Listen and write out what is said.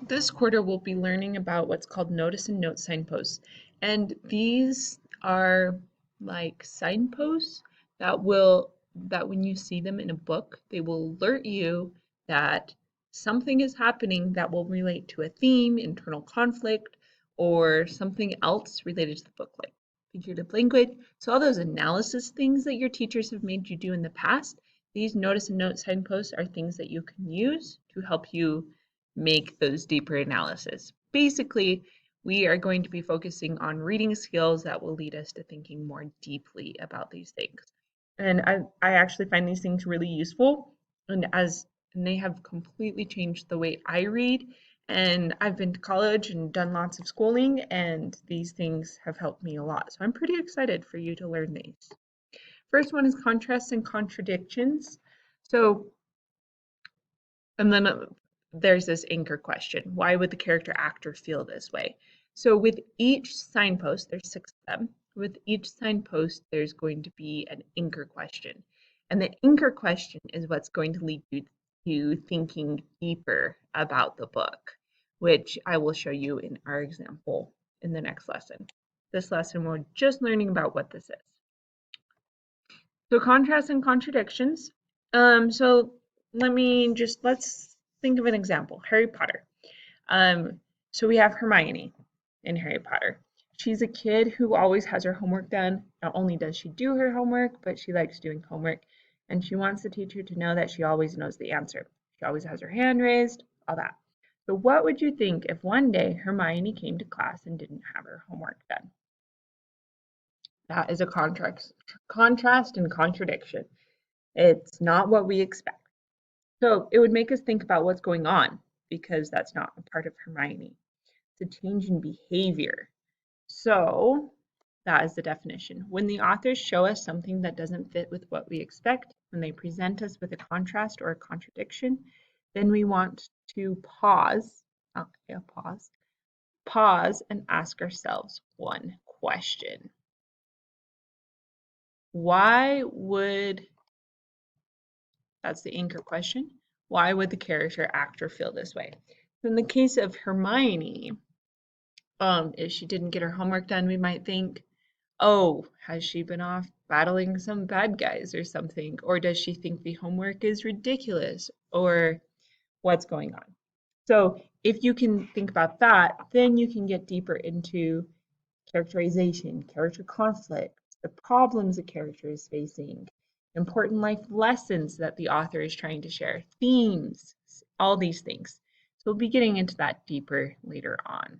This quarter we'll be learning about what's called notice and note signposts. And these are like signposts that when you see them in a book, they will alert you that something is happening that will relate to a theme, internal conflict, or something else related to the book, like figurative language. So all those analysis things that your teachers have made you do in the past, these notice and note signposts are things that you can use to help you make those deeper analysis. Basically, we are going to be focusing on reading skills that will lead us to thinking more deeply about these things. And I actually find these things really useful, and they have completely changed the way I read. And I've been to college and done lots of schooling, and these things have helped me a lot. So I'm pretty excited for you to learn these. First one is contrasts and contradictions. So and then there's this anchor question. Why would the character actor feel this way? So with each signpost, there's 6 of them. With each signpost, there's going to be an anchor question. And the anchor question is what's going to lead you to thinking deeper about the book, which I will show you in our example in the next lesson. This lesson, we're just learning about what this is. So contrasts and contradictions. So let's think of an example. Harry Potter. So we have Hermione in Harry Potter. She's a kid who always has her homework done. Not only does she do her homework, but she likes doing homework, and she wants the teacher to know that she always knows the answer. She always has her hand raised, all that. So what would you think if one day Hermione came to class and didn't have her homework done? That is a contrast and contradiction. It's not what we expect. So it would make us think about what's going on because that's not a part of Hermione. It's a change in behavior. So that is the definition. When the authors show us something that doesn't fit with what we expect, when they present us with a contrast or a contradiction, then we want to pause and ask ourselves one question. Why would That's the anchor question. Why would the character actor feel this way? So in the case of Hermione, if she didn't get her homework done, we might think, oh, has she been off battling some bad guys or something? Or does she think the homework is ridiculous? Or what's going on? So if you can think about that, then you can get deeper into characterization, character conflict, the problems a character is facing, important life lessons that the author is trying to share, themes, all these things. So we'll be getting into that deeper later on.